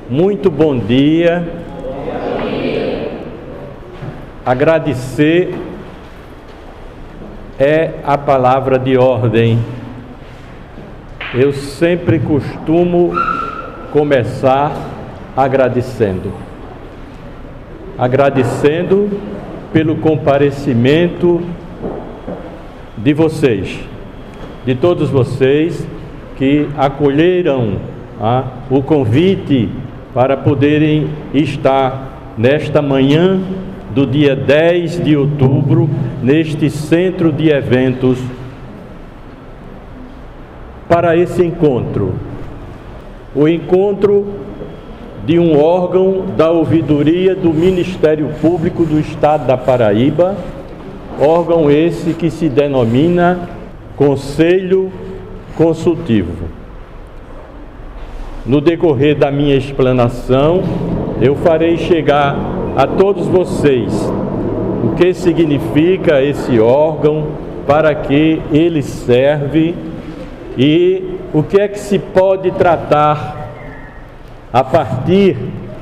Muito bom dia. Agradecer é a palavra de ordem. Eu sempre costumo começar agradecendo pelo comparecimento de vocês, de todos vocês que acolheram o convite para poderem estar nesta manhã do dia 10 de outubro, neste centro de eventos, para esse encontro. O encontro de um órgão da ouvidoria do Ministério Público do Estado da Paraíba, órgão esse que se denomina Conselho Consultivo. No decorrer da minha explanação, eu farei chegar a todos vocês o que significa esse órgão, para que ele serve e o que é que se pode tratar a partir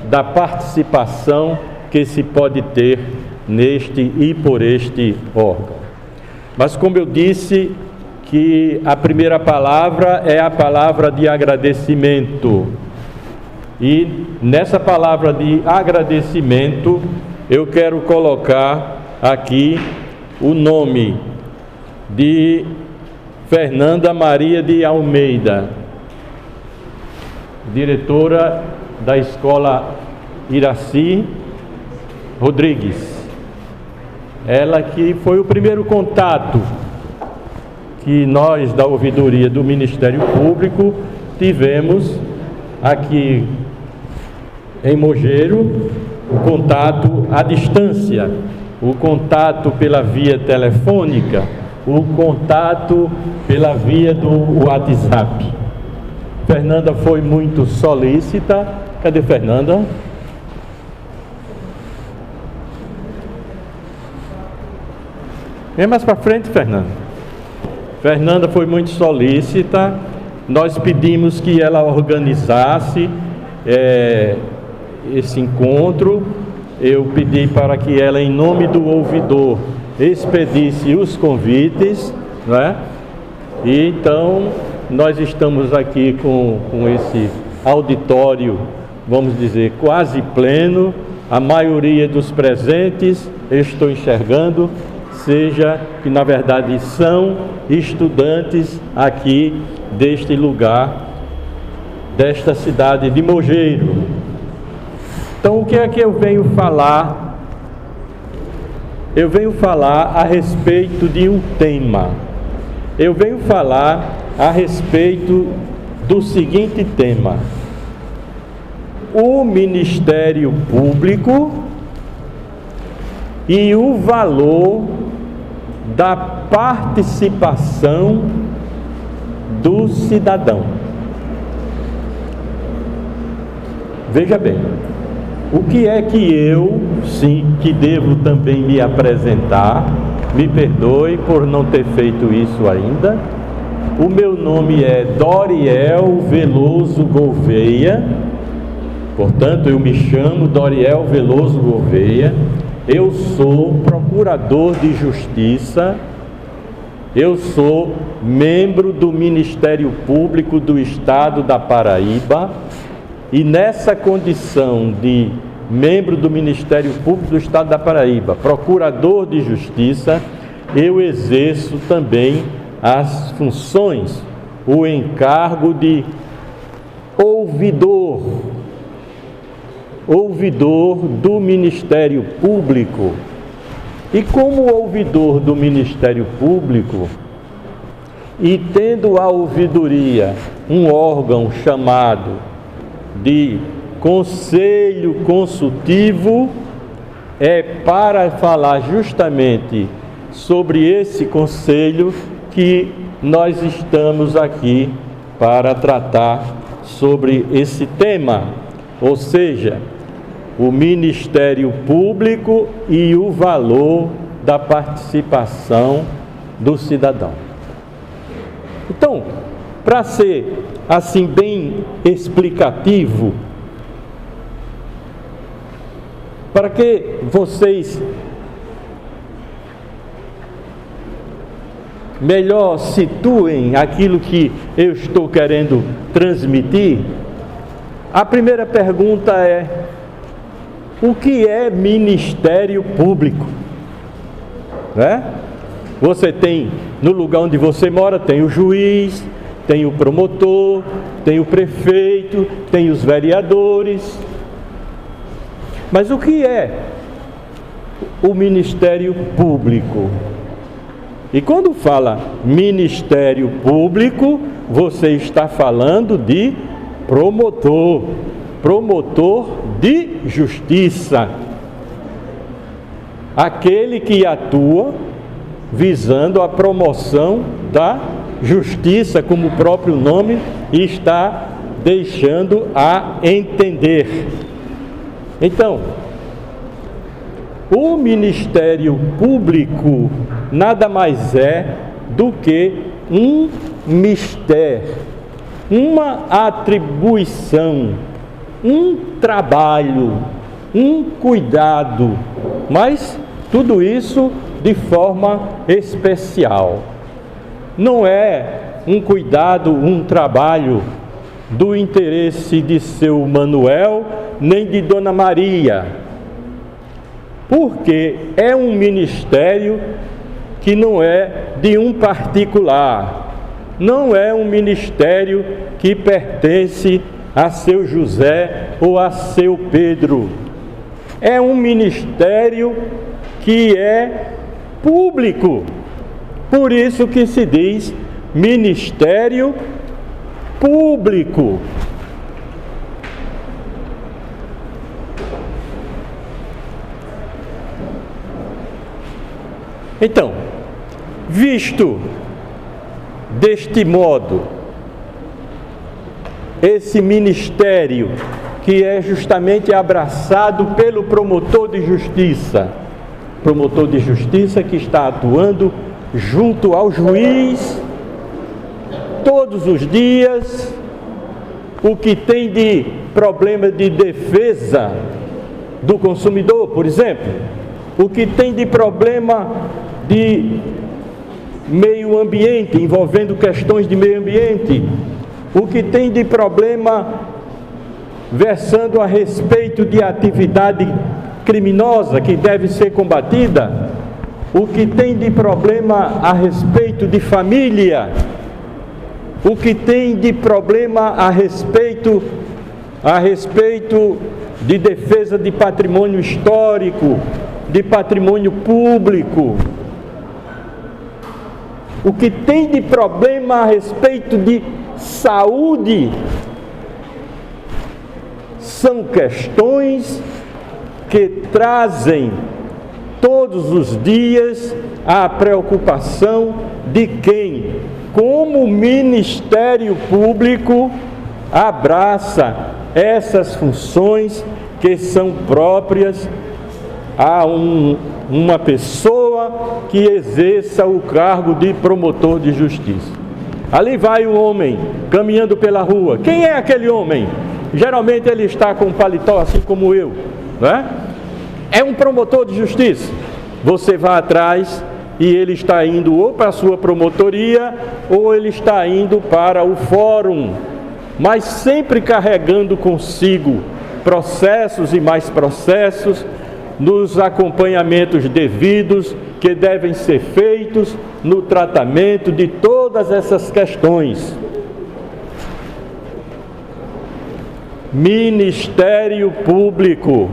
da participação que se pode ter neste e por este órgão. Mas como eu disse, que a primeira palavra é a palavra de agradecimento. E nessa palavra de agradecimento, eu quero colocar aqui o nome de Fernanda Maria de Almeida, diretora da Escola Iraci Rodrigues. Ela que foi o primeiro contato que nós da ouvidoria do Ministério Público tivemos aqui em Mogeiro, o contato à distância, o contato pela via telefônica, o contato pela via do WhatsApp. Fernanda foi muito solícita. Cadê Fernanda? Vem mais para frente, Fernanda. Fernanda foi muito solícita. Nós pedimos que ela organizasse esse encontro. Eu pedi para que ela, em nome do ouvidor, expedisse os convites, não é? E então nós estamos aqui com esse auditório, vamos dizer, quase pleno. A maioria dos presentes, eu estou enxergando, seja que na verdade são estudantes aqui deste lugar, desta cidade de Mogeiro. Então o que é que eu venho falar? Eu venho falar a respeito de um tema. Eu venho falar a respeito do seguinte tema: o Ministério Público e o valor da participação do cidadão. Veja bem, o que é que eu, sim, que devo também me apresentar, me perdoe por não ter feito isso ainda. O meu nome é Doriel Veloso Gouveia, portanto eu me chamo Doriel Veloso Gouveia. Eu sou procurador de justiça, eu sou membro do Ministério Público do Estado da Paraíba, e nessa condição de membro do Ministério Público do Estado da Paraíba, procurador de justiça, eu exerço também as funções, o encargo de ouvidor do Ministério Público. E como ouvidor do Ministério Público, e tendo a ouvidoria um órgão chamado de Conselho Consultivo, é para falar justamente sobre esse conselho que nós estamos aqui para tratar sobre esse tema, ou seja, o Ministério Público e o valor da participação do cidadão. Então, para ser assim bem explicativo, para que vocês melhor situem aquilo que eu estou querendo transmitir, a primeira pergunta é: o que é ministério público? Né? Você tem, no lugar onde você mora, tem o juiz, tem o promotor, tem o prefeito, tem os vereadores. Mas o que é o ministério público? E quando fala ministério público, você está falando de promotor de justiça, aquele que atua visando a promoção da justiça, como o próprio nome está deixando a entender. Então, o ministério público nada mais é do que um mistério, uma atribuição, um trabalho, um cuidado, mas tudo isso de forma especial. Não é um cuidado, um trabalho do interesse de seu Manuel, nem de Dona Maria, porque é um ministério que não é de um particular, não é um ministério que pertence a seu José ou a seu Pedro. É um ministério que é público. Por isso que se diz ministério público. Então, visto deste modo, esse ministério que é justamente abraçado pelo promotor de justiça que está atuando junto ao juiz todos os dias, o que tem de problema de defesa do consumidor, por exemplo, o que tem de problema de meio ambiente, envolvendo questões de meio ambiente, o que tem de problema versando a respeito de atividade criminosa que deve ser combatida, o que tem de problema a respeito de família, o que tem de problema a respeito de defesa de patrimônio histórico, de patrimônio público, o que tem de problema a respeito de saúde, são questões que trazem todos os dias a preocupação de quem, como Ministério Público, abraça essas funções que são próprias a uma pessoa que exerça o cargo de promotor de justiça. Ali vai um homem caminhando pela rua. Quem é aquele homem? Geralmente ele está com um paletó assim como eu, né? É um promotor de justiça. Você vai atrás e ele está indo ou para a sua promotoria ou ele está indo para o fórum, mas sempre carregando consigo processos e mais processos, nos acompanhamentos devidos que devem ser feitos no tratamento de todas essas questões. Ministério Público,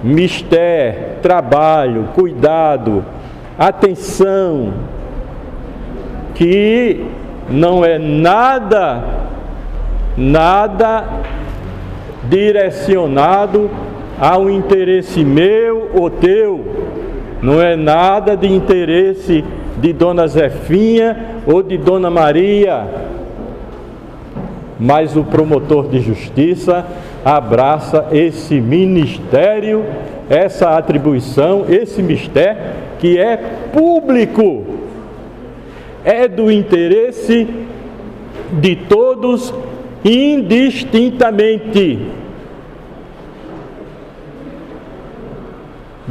mistério, trabalho, cuidado, atenção, que não é nada direcionado ao interesse meu ou teu, não é nada de interesse de Dona Zefinha ou de Dona Maria, mas o promotor de justiça abraça esse ministério, essa atribuição, esse mistério que é público, é do interesse de todos indistintamente.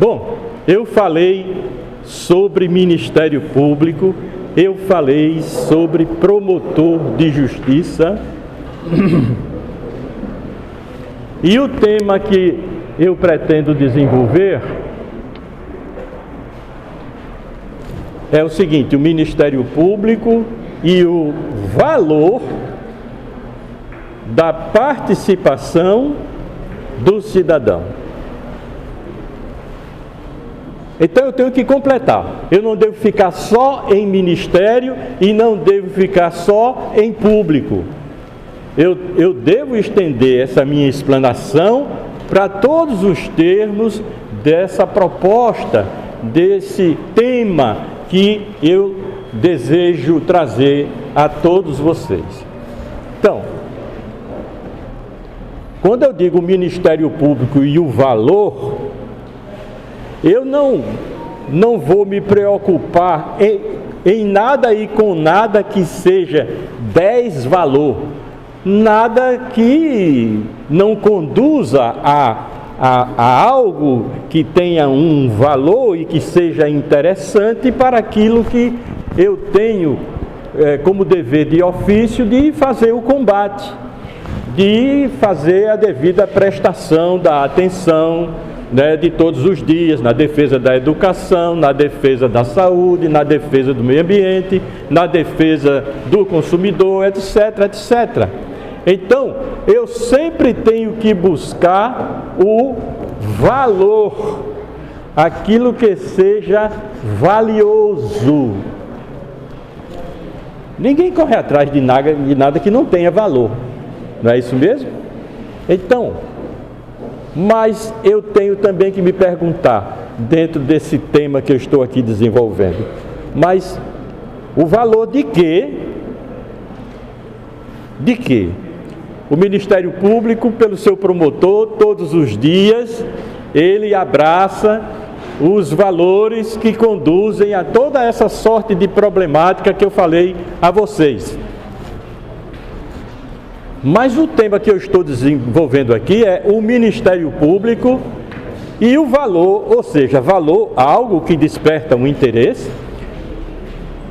Bom, eu falei sobre Ministério Público, eu falei sobre promotor de justiça, e o tema que eu pretendo desenvolver é o seguinte: o Ministério Público e o valor da participação do cidadão. Então eu tenho que completar. Eu não devo ficar só em ministério e não devo ficar só em público. Eu devo estender essa minha explanação para todos os termos dessa proposta, desse tema que eu desejo trazer a todos vocês. Então, quando eu digo Ministério Público e o valor, eu não vou me preocupar em nada e com nada que seja desvalor, nada que não conduza a algo que tenha um valor e que seja interessante para aquilo que eu tenho como dever de ofício de fazer o combate, de fazer a devida prestação da atenção, de todos os dias, na defesa da educação, na defesa da saúde, na defesa do meio ambiente, na defesa do consumidor, etc, etc. Então, eu sempre tenho que buscar o valor, aquilo que seja valioso. Ninguém corre atrás de nada que não tenha valor, não é isso mesmo? Então, mas eu tenho também que me perguntar, dentro desse tema que eu estou aqui desenvolvendo, mas o valor de quê? De quê? O Ministério Público, pelo seu promotor, todos os dias, ele abraça os valores que conduzem a toda essa sorte de problemática que eu falei a vocês. Mas o tema que eu estou desenvolvendo aqui é o Ministério Público e o valor, ou seja, valor, algo que desperta um interesse.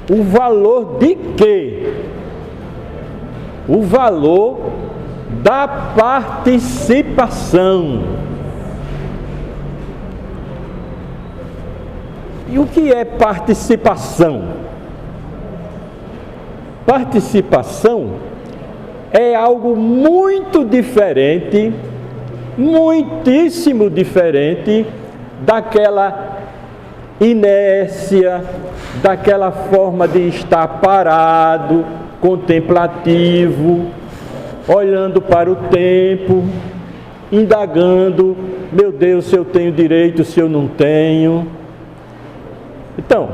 O valor de quê? O valor da participação. E o que é participação? Participação é algo muito diferente, muitíssimo diferente daquela inércia, daquela forma de estar parado, contemplativo, olhando para o tempo, indagando, meu Deus, se eu tenho direito, se eu não tenho. Então,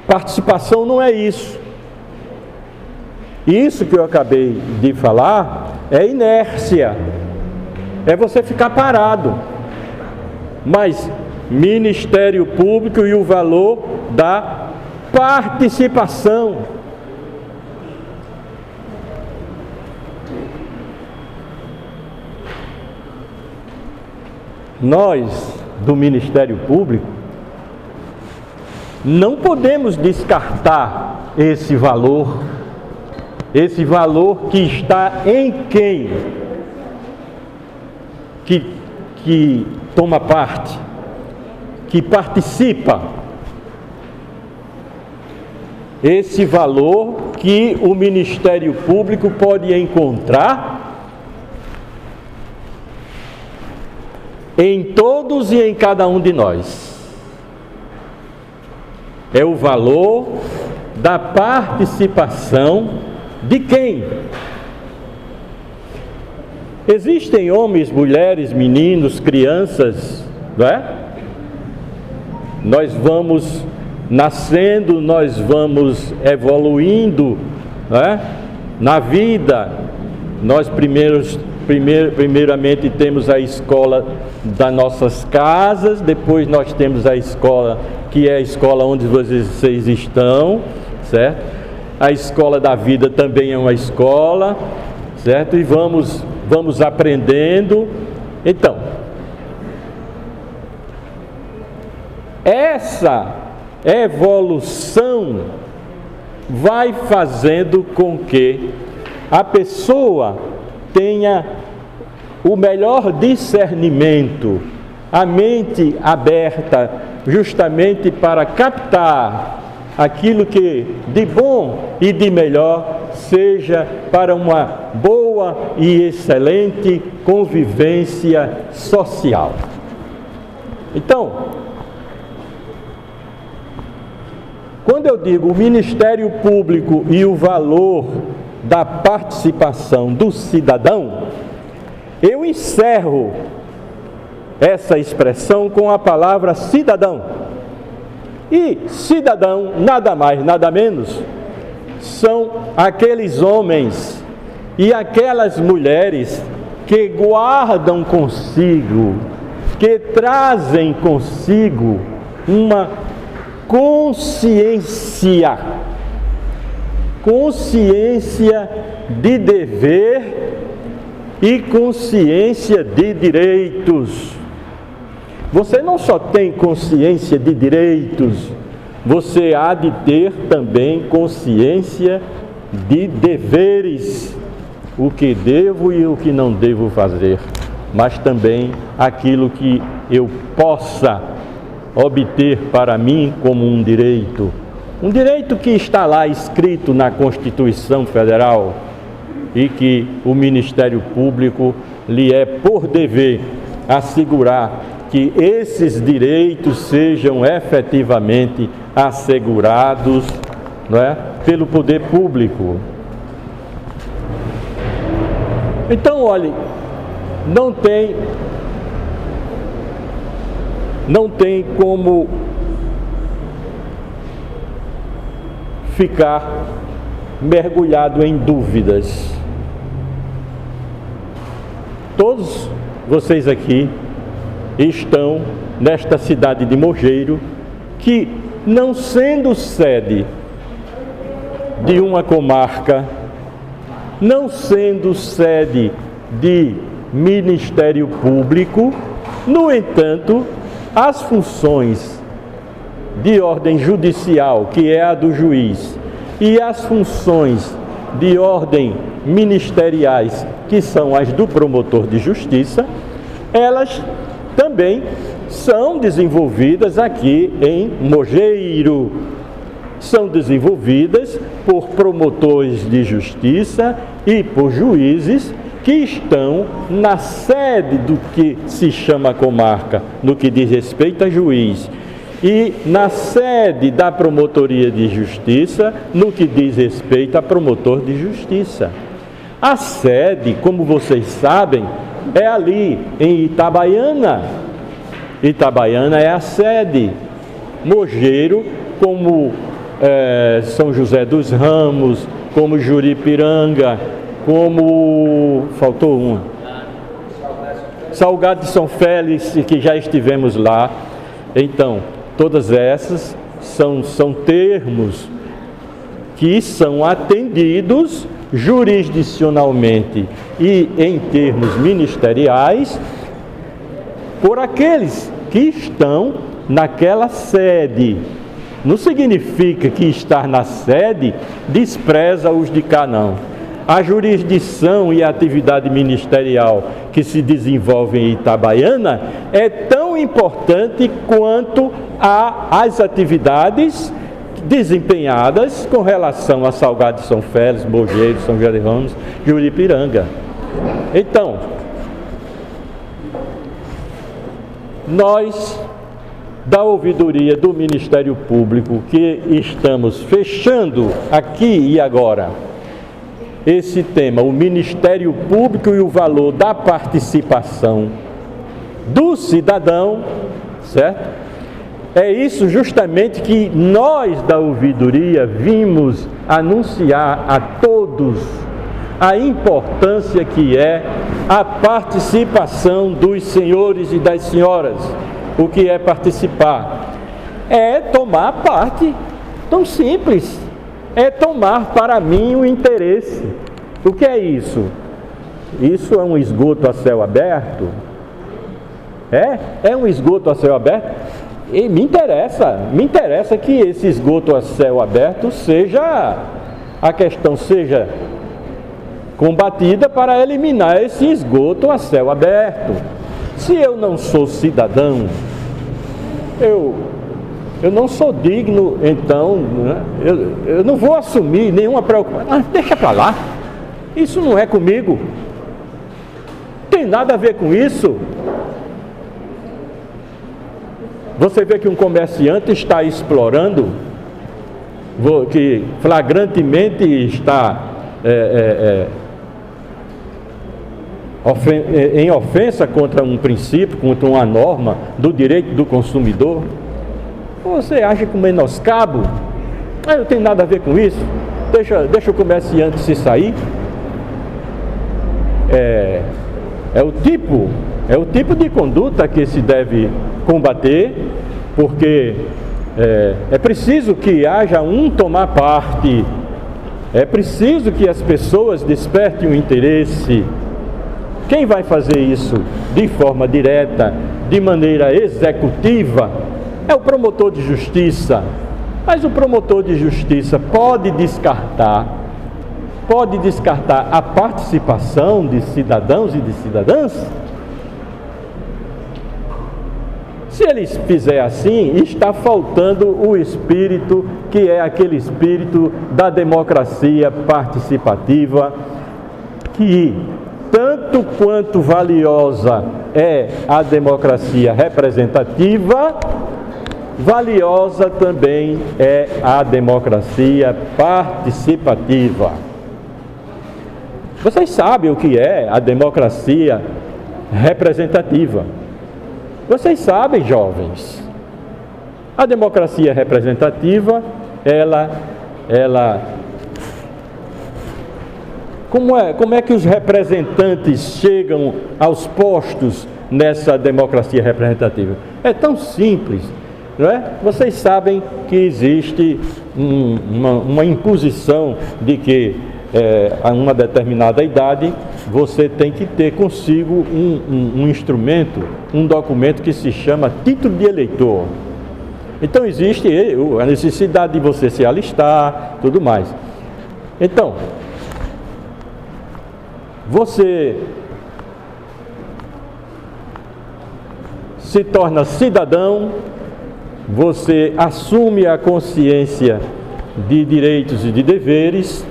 participação não é isso. Isso que eu acabei de falar é inércia, é você ficar parado. Mas Ministério Público e o valor da participação. Nós, do Ministério Público, não podemos descartar esse valor que está em quem? Que toma parte, que participa. Esse valor que o Ministério Público pode encontrar em todos e em cada um de nós. É o valor da participação de quem? Existem homens, mulheres, meninos, crianças, não é? Nós vamos nascendo, nós vamos evoluindo, não é? Na vida. Nós primeiramente temos a escola das nossas casas, depois nós temos a escola que é a escola onde vocês estão, certo? A escola da vida também é uma escola, certo? E vamos aprendendo. Então, essa evolução vai fazendo com que a pessoa tenha o melhor discernimento, a mente aberta, justamente para captar aquilo que de bom e de melhor seja para uma boa e excelente convivência social. Então, quando eu digo o Ministério Público e o valor da participação do cidadão, eu encerro essa expressão com a palavra cidadão. E cidadão, nada mais, nada menos, são aqueles homens e aquelas mulheres que guardam consigo, que trazem consigo uma consciência de dever e consciência de direitos. Você não só tem consciência de direitos, você há de ter também consciência de deveres, o que devo e o que não devo fazer, mas também aquilo que eu possa obter para mim como um direito que está lá escrito na Constituição Federal e que o Ministério Público lhe é por dever assegurar que esses direitos sejam efetivamente assegurados, não é, pelo poder público. Então, olhe, não tem como ficar mergulhado em dúvidas. Todos vocês aqui estão nesta cidade de Mogeiro, que, não sendo sede de uma comarca, não sendo sede de Ministério Público, no entanto, as funções de ordem judicial, que é a do juiz, e as funções de ordem ministeriais, que são as do promotor de justiça, elas também são desenvolvidas aqui em Mogeiro. São desenvolvidas por promotores de justiça e por juízes que estão na sede do que se chama comarca, no que diz respeito a juiz, e na sede da promotoria de justiça, no que diz respeito a promotor de justiça. A sede, como vocês sabem, é ali em Itabaiana. Itabaiana é a sede. Mogeiro, como São José dos Ramos, como Juripiranga, como... faltou uma. Salgado de São Félix, que já estivemos lá. Então, todas essas são termos que são atendidos jurisdicionalmente e em termos ministeriais por aqueles que estão naquela sede. Não significa que estar na sede despreza os de cá, não. A jurisdição e a atividade ministerial que se desenvolve em Itabaiana é tão importante quanto as atividades desempenhadas com relação a Salgado de São Félix, Mogeiro, São José de Ramos, Juripiranga. Então, nós, da ouvidoria do Ministério Público, que estamos fechando aqui e agora esse tema, o Ministério Público e o valor da participação do cidadão, certo? É isso justamente que nós da ouvidoria vimos anunciar a todos, a importância que é a participação dos senhores e das senhoras. O que é participar? É tomar parte, tão simples, é tomar para mim o interesse. O que é isso? Isso é um esgoto a céu aberto? É um esgoto a céu aberto? E me interessa que esse esgoto a céu aberto a questão seja combatida para eliminar esse esgoto a céu aberto. Se eu não sou cidadão, eu não sou digno, então, né? Eu não vou assumir nenhuma preocupação. Deixa para lá, isso não é comigo, tem nada a ver com isso. Você vê que um comerciante está explorando, que flagrantemente está em ofensa contra um princípio, contra uma norma do direito do consumidor. Você age com menoscabo, não tem nada a ver com isso, deixa o comerciante se sair. É o tipo de conduta que se deve combater, porque é preciso que haja um tomar parte, é preciso que as pessoas despertem o interesse. Quem vai fazer isso de forma direta, de maneira executiva, é o promotor de justiça. Mas o promotor de justiça pode descartar a participação de cidadãos e de cidadãs? Se ele fizer assim, está faltando o espírito, que é aquele espírito da democracia participativa, que tanto quanto valiosa é a democracia representativa, valiosa também é a democracia participativa. Vocês sabem o que é a democracia representativa. Vocês sabem, jovens. A democracia representativa, como é que os representantes chegam aos postos nessa democracia representativa? É tão simples, não é? Vocês sabem que existe uma imposição de que a uma determinada idade você tem que ter consigo um instrumento, um documento que se chama título de eleitor. Então existe a necessidade de você se alistar, tudo mais. Então, você se torna cidadão, você assume a consciência de direitos e de deveres,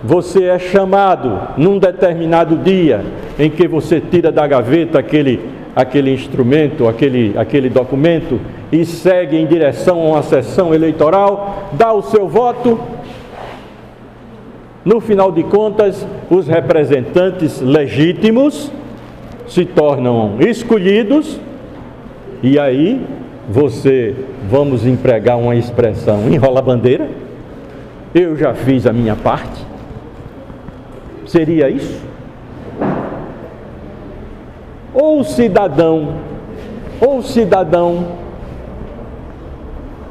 você é chamado num determinado dia em que você tira da gaveta aquele instrumento, aquele documento e segue em direção a uma sessão eleitoral, dá o seu voto. No final de contas, os representantes legítimos se tornam escolhidos e aí vamos empregar uma expressão, enrola a bandeira. Eu já fiz a minha parte. Seria isso? Ou o cidadão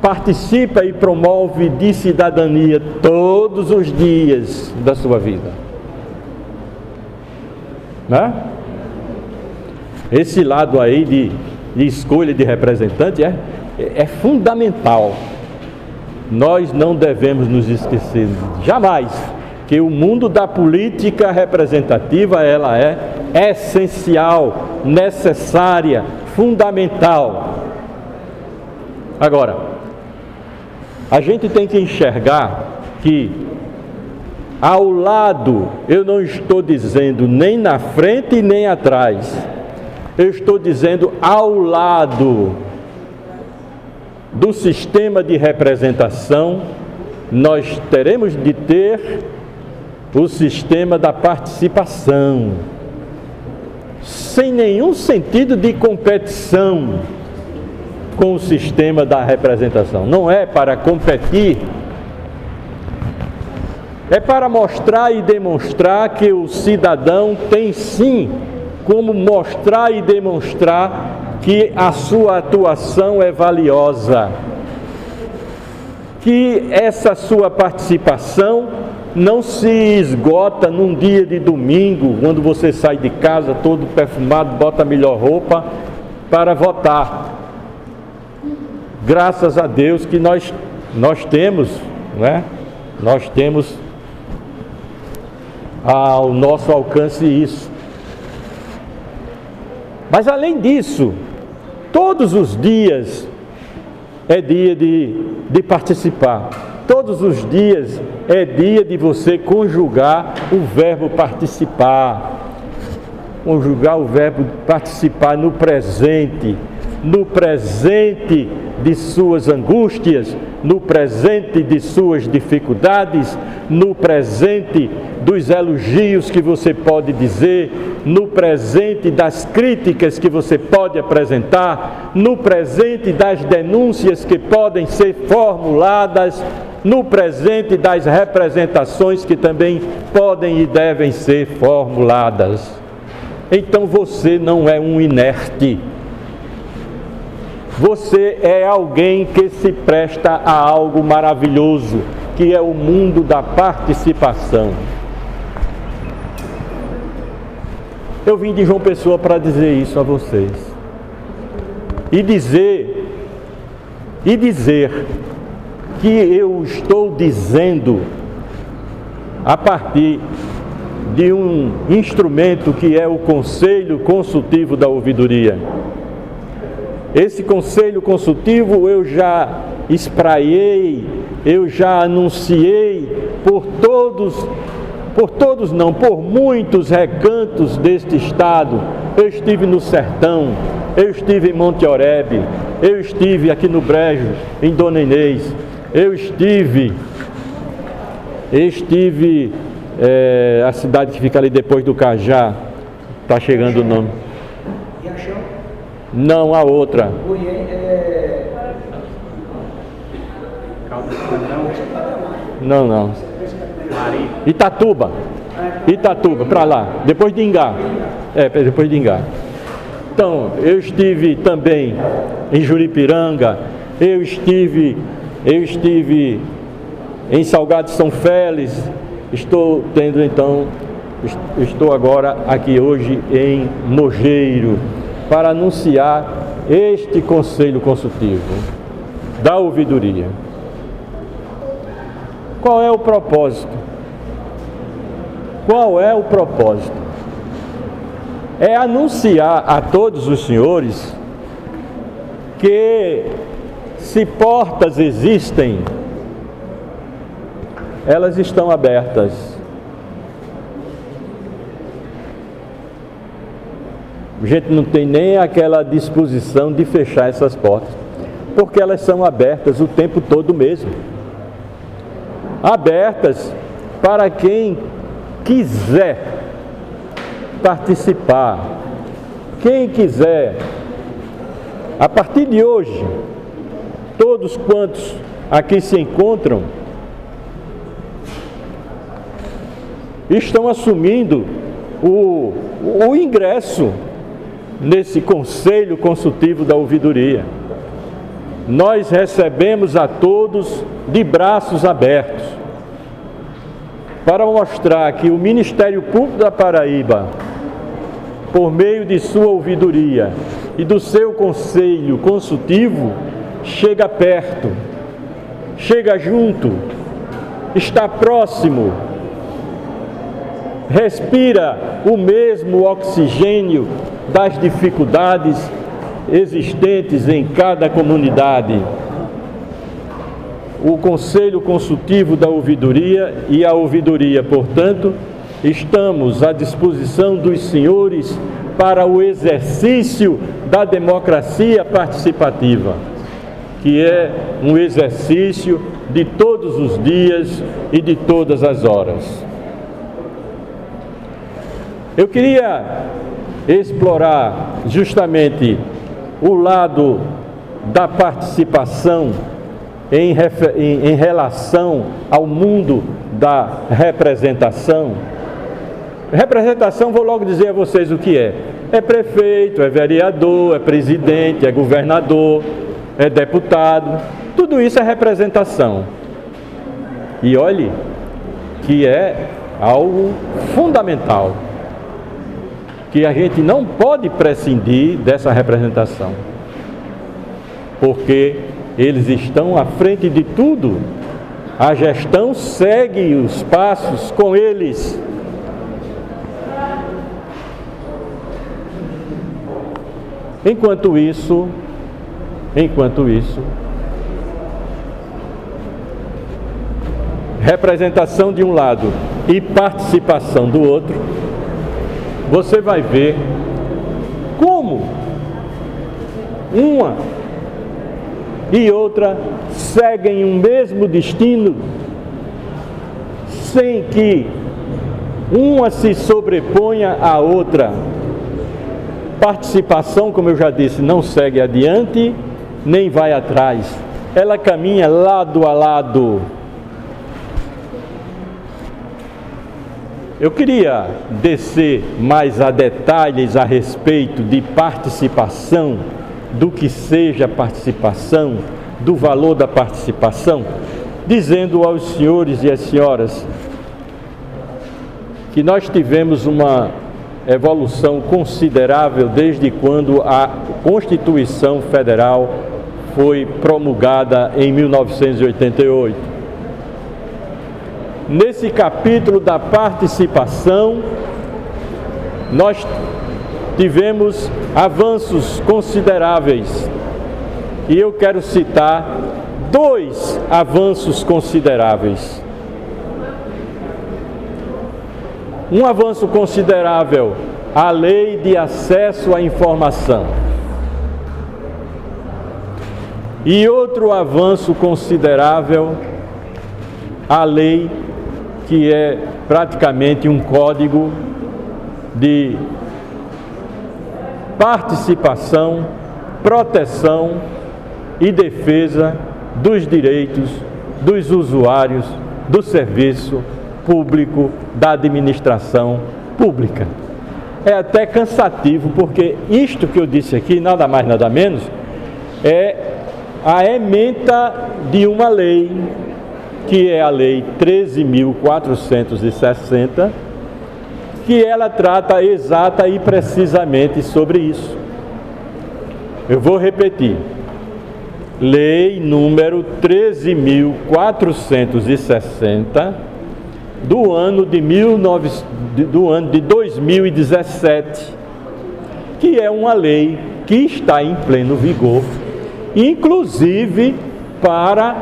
participa e promove de cidadania todos os dias da sua vida, né? Esse lado aí de escolha de representante é fundamental. Nós não devemos nos esquecer jamais que o mundo da política representativa ela é essencial, necessária, fundamental. Agora, a gente tem que enxergar que ao lado, eu não estou dizendo nem na frente nem atrás, eu estou dizendo ao lado do sistema de representação, nós teremos de ter o sistema da participação, sem nenhum sentido de competição com o sistema da representação. Não é para competir, é para mostrar e demonstrar que o cidadão tem sim como mostrar e demonstrar que a sua atuação é valiosa, que essa sua participação não se esgota num dia de domingo, quando você sai de casa todo perfumado, bota a melhor roupa para votar. Graças a Deus que nós temos, né? Nós temos ao nosso alcance isso. Mas além disso, todos os dias é dia de participar. Todos os dias é dia de você conjugar o verbo participar. Conjugar o verbo participar no presente de suas angústias, no presente de suas dificuldades, no presente dos elogios que você pode dizer, no presente das críticas que você pode apresentar, no presente das denúncias que podem ser formuladas, no presente das representações que também podem e devem ser formuladas. Então você não é um inerte. Você é alguém que se presta a algo maravilhoso, que é o mundo da participação. Eu vim de João Pessoa para dizer isso a vocês. E dizer que eu estou dizendo a partir de um instrumento que é o Conselho Consultivo da Ouvidoria. Esse Conselho Consultivo eu já espraiei, eu já anunciei por muitos recantos deste estado. Eu estive no Sertão, eu estive em Monte Oreb, eu estive aqui no Brejo, em Dona Inês, eu estive a cidade que fica ali depois do Cajá, está chegando o nome. Não, a outra. Não. Itatuba, para lá, depois de Ingá. Depois de Ingá. Então, eu estive também em Juripiranga, eu estive em Salgado de São Félix, estou agora aqui hoje em Mogeiro, para anunciar este Conselho Consultivo da Ouvidoria. Qual é o propósito? É anunciar a todos os senhores que, se portas existem, elas estão abertas. A gente não tem nem aquela disposição de fechar essas portas, porque elas são abertas o tempo todo mesmo. Abertas para quem quiser participar. Quem quiser, a partir de hoje, todos quantos aqui se encontram estão assumindo o ingresso nesse Conselho Consultivo da Ouvidoria. Nós recebemos a todos de braços abertos para mostrar que o Ministério Público da Paraíba, por meio de sua ouvidoria e do seu Conselho Consultivo, chega perto, chega junto, está próximo, respira o mesmo oxigênio das dificuldades existentes em cada comunidade. O Conselho Consultivo da Ouvidoria e a Ouvidoria, portanto, estamos à disposição dos senhores para o exercício da democracia participativa, que é um exercício de todos os dias e de todas as horas. Eu queria explorar justamente o lado da participação em relação ao mundo da representação. Representação, vou logo dizer a vocês o que é. É prefeito, é vereador, é presidente, é governador, é deputado. Tudo isso é representação. E olhe que é algo fundamental, que a gente não pode prescindir dessa representação, porque Eles estão à frente de tudo. A gestão segue os passos com eles. Enquanto isso, representação de um lado e participação do outro, você vai ver como uma e outra seguem um mesmo destino, sem que uma se sobreponha à outra. Participação, como eu já disse, não segue adiante, nem vai atrás. Ela caminha lado a lado. Eu queria descer mais a detalhes a respeito de participação, do que seja participação, do valor da participação, dizendo aos senhores e às senhoras que nós tivemos uma evolução considerável desde quando a Constituição Federal foi promulgada em 1988. Nesse capítulo da participação, nós tivemos avanços consideráveis, e eu quero citar 2 avanços consideráveis. Um avanço considerável, a Lei de Acesso à Informação. E outro avanço considerável, a lei que é praticamente um código de participação, proteção e defesa dos direitos dos usuários do serviço público, da administração pública. É até cansativo, porque isto que eu disse aqui, nada mais nada menos, é a ementa de uma lei, que é a Lei 13.460, que ela trata exata e precisamente sobre isso. Eu vou repetir. Lei número 13.460 do ano de 2017, que é uma lei que está em pleno vigor, inclusive para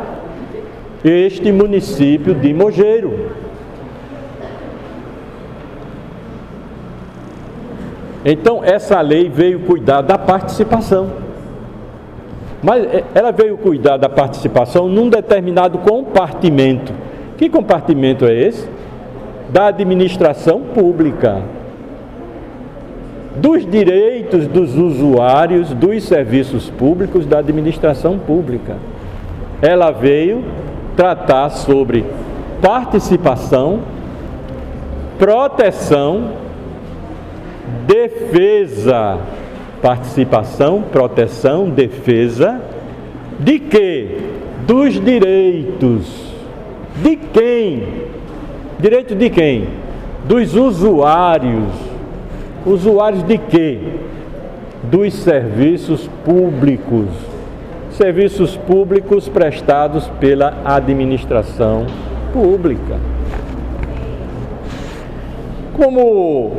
este município de Mogeiro. Então, essa lei veio cuidar da participação. Mas ela veio cuidar da participação num determinado compartimento. Que compartimento é esse? Da administração pública. Dos direitos dos usuários dos serviços públicos da administração pública. Ela veio tratar sobre participação, proteção, defesa. Participação, proteção, defesa. De quê? Dos direitos. De quem? Direito de quem? Dos usuários. Usuários de quê? Dos serviços públicos. Serviços públicos prestados pela administração pública. Como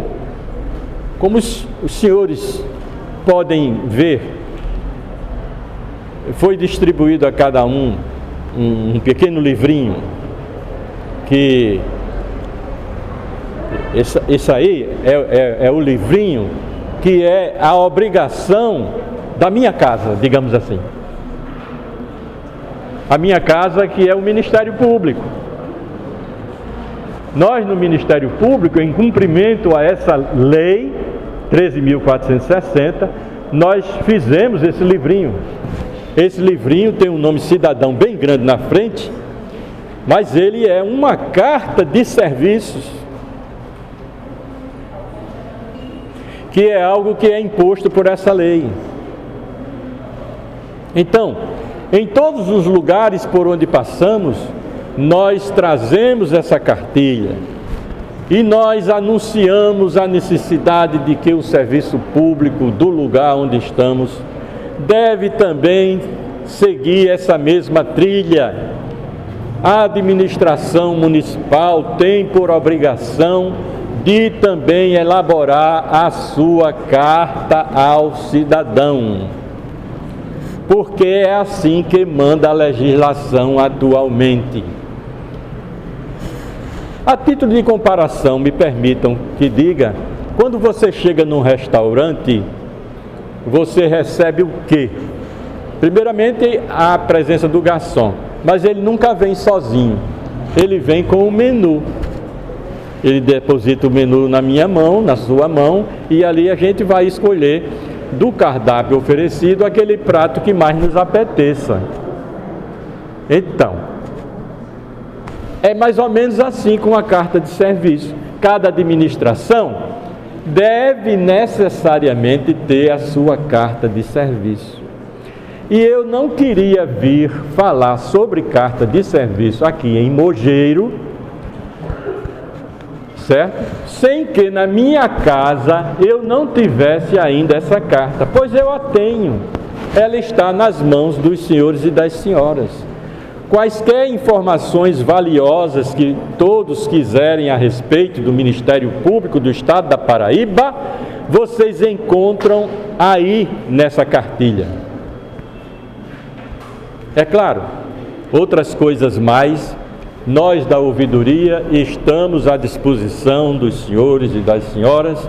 os senhores podem ver, foi distribuído a cada um pequeno livrinho, que esse aí é o livrinho que é a obrigação da minha casa, digamos assim. A minha casa, que é o Ministério Público. Nós, no Ministério Público, em cumprimento a essa lei 13.460, nós fizemos esse livrinho. Esse livrinho tem um nome cidadão bem grande na frente, mas ele é uma carta de serviços, que é algo que é imposto por essa lei. Então, em todos os lugares por onde passamos, nós trazemos essa cartilha e nós anunciamos a necessidade de que o serviço público do lugar onde estamos deve também seguir essa mesma trilha. A administração municipal tem por obrigação de também elaborar a sua carta ao cidadão, porque é assim que manda a legislação atualmente. A título de comparação, me permitam que diga, quando você chega num restaurante, você recebe o quê? Primeiramente, a presença do garçom, mas ele nunca vem sozinho, ele vem com o menu. Ele deposita o menu na minha mão, na sua mão, e ali a gente vai escolher do cardápio oferecido aquele prato que mais nos apeteça. Então, é mais ou menos assim com a carta de serviço. Cada administração deve necessariamente ter a sua carta de serviço. E eu não queria vir falar sobre carta de serviço aqui em Mogeiro, certo? Sem que na minha casa eu não tivesse ainda essa carta, pois eu a tenho. Ela está nas mãos dos senhores e das senhoras. Quaisquer informações valiosas que todos quiserem a respeito do Ministério Público do Estado da Paraíba, vocês encontram aí nessa cartilha. É claro, outras coisas mais, nós da ouvidoria estamos à disposição dos senhores e das senhoras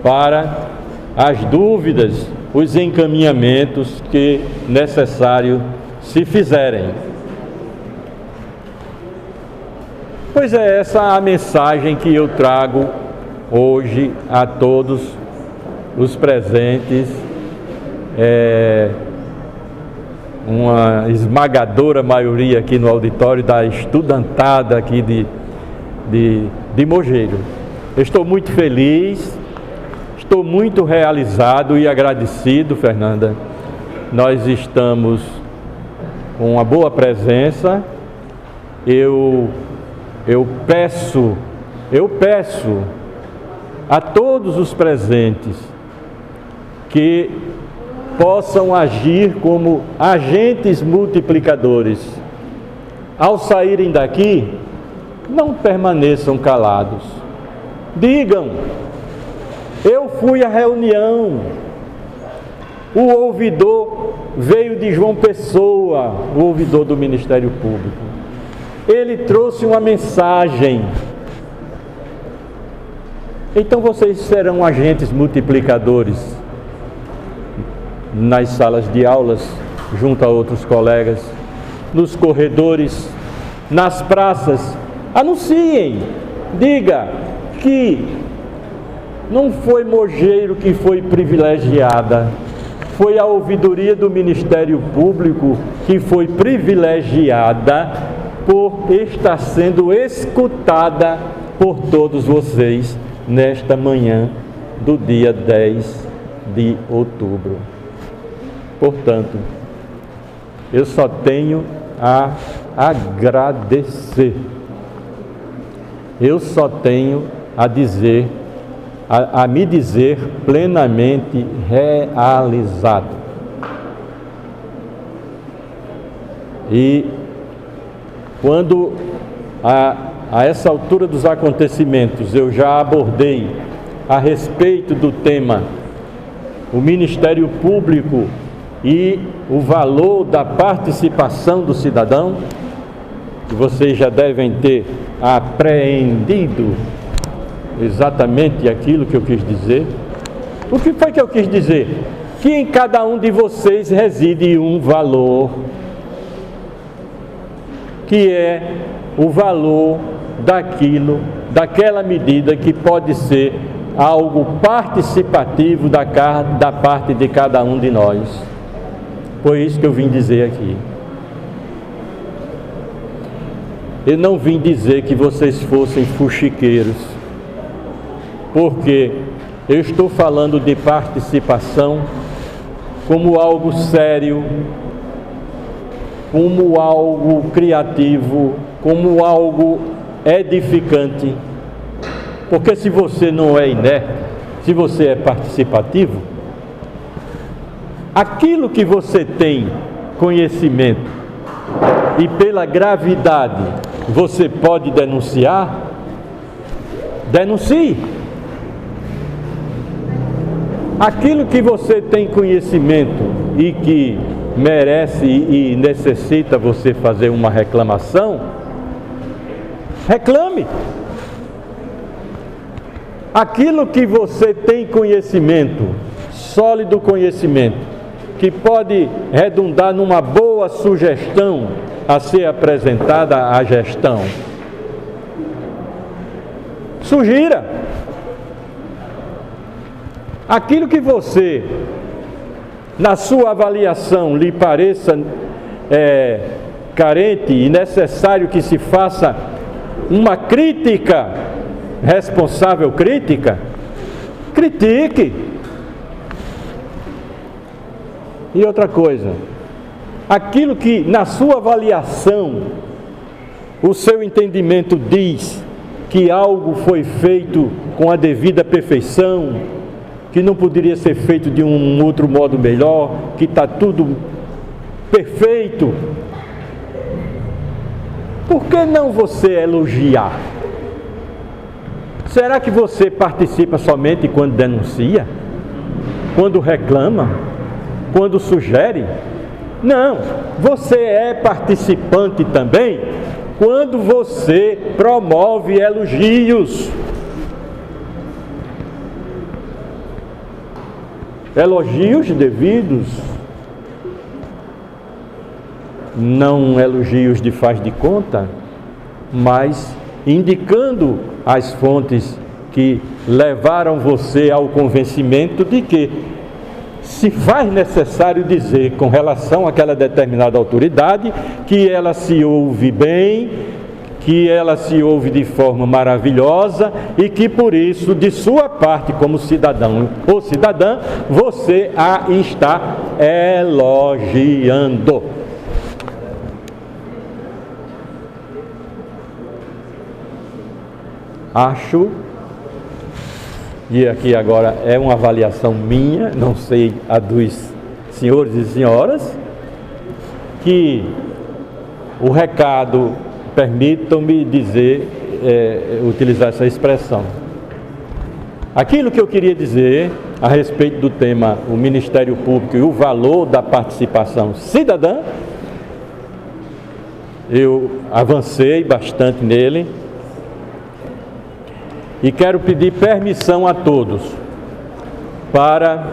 para as dúvidas, os encaminhamentos que necessário se fizerem. Pois é essa a mensagem que eu trago hoje a todos os presentes, uma esmagadora maioria aqui no auditório da estudantada aqui de Mogeiro. Eu estou muito feliz, estou muito realizado e agradecido, Fernanda. Nós estamos com uma boa presença. Eu peço a todos os presentes que possam agir como agentes multiplicadores. Ao saírem daqui, não permaneçam calados. Digam: eu fui à reunião, o ouvidor veio de João Pessoa, o ouvidor do Ministério Público. Ele trouxe uma mensagem. Então vocês serão agentes multiplicadores nas salas de aulas, junto a outros colegas, nos corredores, nas praças. Anunciem, diga que não foi Mogeiro que foi privilegiada, foi a ouvidoria do Ministério Público que foi privilegiada por estar sendo escutada por todos vocês nesta manhã do dia 10 de outubro. Portanto, eu só tenho a agradecer. Eu só tenho a dizer, a me dizer plenamente realizado. E quando a essa altura dos acontecimentos eu já abordei a respeito do tema o Ministério Público e o valor da participação do cidadão, que vocês já devem ter apreendido exatamente aquilo que eu quis dizer. O que foi que eu quis dizer? Que em cada um de vocês reside um valor, que é o valor daquela medida que pode ser algo participativo da parte de cada um de nós. Foi isso que eu vim dizer aqui. Eu não vim dizer que vocês fossem fuxiqueiros, porque eu estou falando de participação como algo sério, como algo criativo, como algo edificante. Porque se você não é inerte, se você é participativo, aquilo que você tem conhecimento e pela gravidade você pode denunciar, denuncie. Aquilo que você tem conhecimento e que merece e necessita você fazer uma reclamação, reclame. Aquilo que você tem conhecimento, sólido conhecimento, que pode redundar numa boa sugestão a ser apresentada à gestão, sugira. Aquilo que você, na sua avaliação, lhe pareça carente e necessário que se faça uma crítica, responsável crítica, critique. E outra coisa, aquilo que na sua avaliação, o seu entendimento diz que algo foi feito com a devida perfeição, que não poderia ser feito de um outro modo melhor, que está tudo perfeito, por que não você elogiar? Será que você participa somente quando denuncia? Quando reclama? Quando sugere? Não, você é participante também quando você promove elogios. Elogios devidos, não elogios de faz de conta, mas indicando as fontes que levaram você ao convencimento de que se faz necessário dizer com relação àquela determinada autoridade que ela se ouve bem, que ela se ouve de forma maravilhosa e que por isso, de sua parte como cidadão ou cidadã, você a está elogiando. Acho, e aqui agora é uma avaliação minha, não sei a dos senhores e senhoras, que o recado, permitam-me dizer, utilizar essa expressão. Aquilo que eu queria dizer a respeito do tema o Ministério Público e o valor da participação cidadã, eu avancei bastante nele e quero pedir permissão a todos para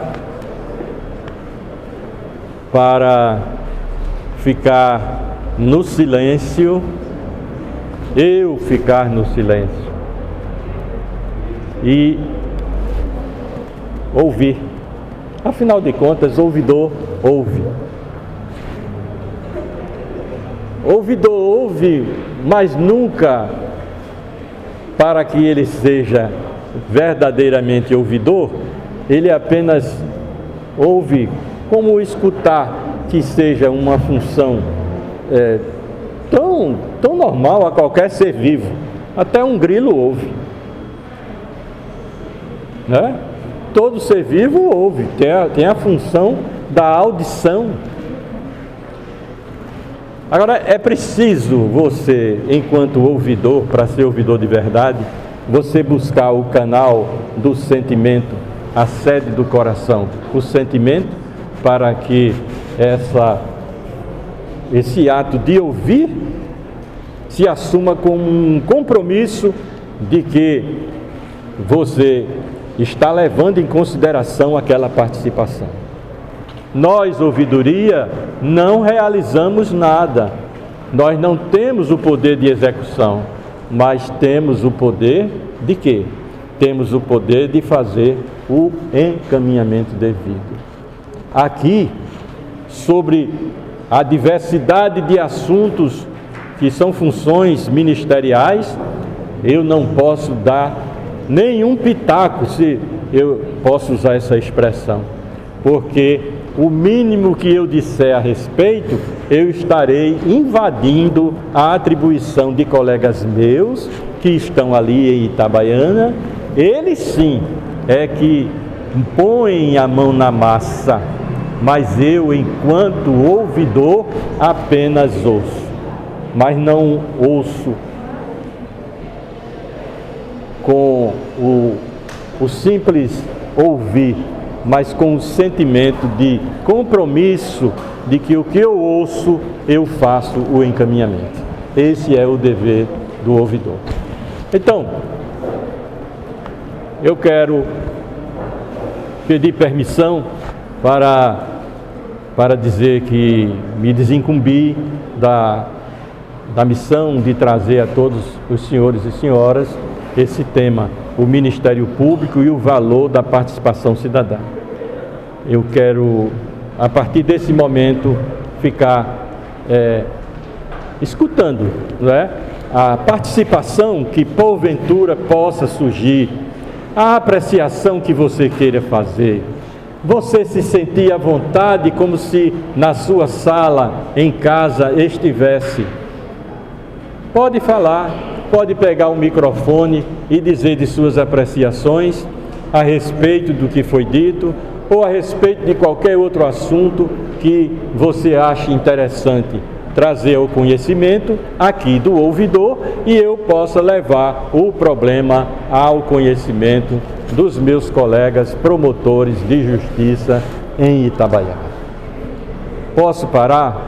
ficar no silêncio, eu ficar no silêncio e ouvir. Afinal de contas, ouvidor ouve. Ouvidor ouve, mas nunca para que ele seja verdadeiramente ouvidor, ele apenas ouve como escutar, que seja uma função tão normal a qualquer ser vivo. Até um grilo ouve, né? Todo ser vivo ouve, tem a função da audição. Agora, é preciso você, enquanto ouvidor, para ser ouvidor de verdade, você buscar o canal do sentimento, a sede do coração, o sentimento, para que esse ato de ouvir se assuma como um compromisso de que você está levando em consideração aquela participação. Nós, ouvidoria, não realizamos nada. Nós não temos o poder de execução, mas temos o poder de quê? Temos o poder de fazer o encaminhamento devido. Aqui, sobre a diversidade de assuntos que são funções ministeriais, eu não posso dar nenhum pitaco, se eu posso usar essa expressão, porque o mínimo que eu disser a respeito, eu estarei invadindo a atribuição de colegas meus que estão ali em Itabaiana. Eles sim é que põem a mão na massa, mas eu, enquanto ouvidor, apenas ouço, mas não ouço com o simples ouvir, mas com o sentimento de compromisso de que o que eu ouço, eu faço o encaminhamento. Esse é o dever do ouvidor. Então, eu quero pedir permissão para dizer que me desincumbi da missão de trazer a todos os senhores e senhoras esse tema, o Ministério Público e o valor da participação cidadã. Eu quero, a partir desse momento, ficar escutando, não é? A participação que porventura possa surgir, a apreciação que você queira fazer, você se sentir à vontade como se na sua sala, em casa, estivesse. Pode falar, pode pegar o microfone e dizer de suas apreciações a respeito do que foi dito ou a respeito de qualquer outro assunto que você ache interessante trazer ao conhecimento aqui do ouvidor e eu possa levar o problema ao conhecimento dos meus colegas promotores de justiça em Itabaiana. Posso parar?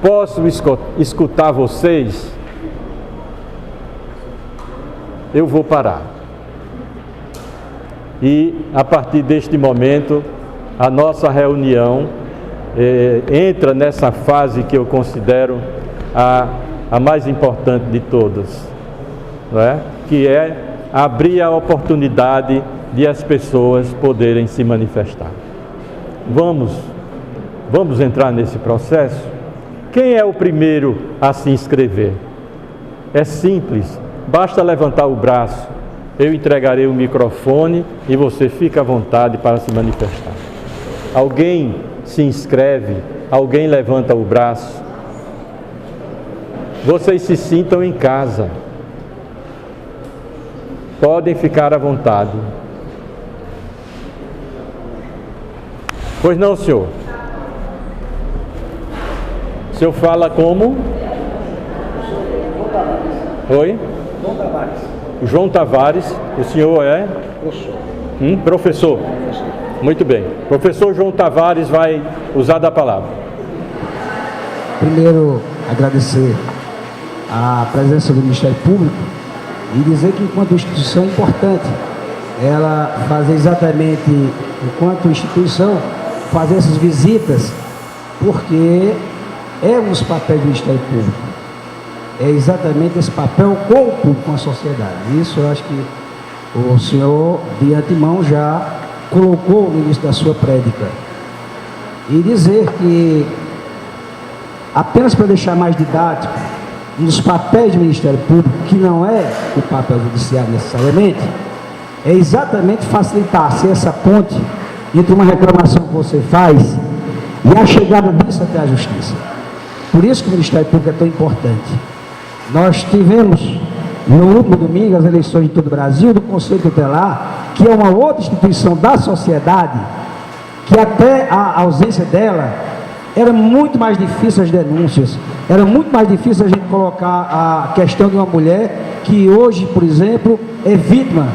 Posso escutar vocês? Eu vou parar. E a partir deste momento, a nossa reunião entra nessa fase que eu considero a mais importante de todas, não é? Que é abrir a oportunidade de as pessoas poderem se manifestar. Vamos entrar nesse processo? Quem é o primeiro a se inscrever? É simples, basta levantar o braço, eu entregarei o microfone e você fica à vontade para se manifestar. Alguém se inscreve, alguém levanta o braço. Vocês se sintam em casa. Podem ficar à vontade. Pois não, senhor? O senhor fala como? Oi? João Tavares. João Tavares. O senhor é? Professor. Professor. Muito bem. Professor João Tavares vai usar da palavra. Primeiro, agradecer a presença do Ministério Público e dizer que, enquanto instituição, é importante ela fazer exatamente, enquanto instituição, fazer essas visitas, porque é um dos papéis do Ministério Público. É exatamente esse papel com o público, com a sociedade. Isso eu acho que o senhor, de antemão, já colocou no início da sua prédica. E dizer que, apenas para deixar mais didático, um dos papéis do Ministério Público, que não é o papel judiciário necessariamente, é exatamente facilitar essa ponte entre uma reclamação que você faz e a chegada disso até a Justiça. Por isso que o Ministério Público é tão importante. Nós tivemos, no último domingo, as eleições de todo o Brasil, do Conselho Tutelar, que é uma outra instituição da sociedade, que até a ausência dela, era muito mais difícil as denúncias, era muito mais difícil a gente colocar a questão de uma mulher que hoje, por exemplo, é vítima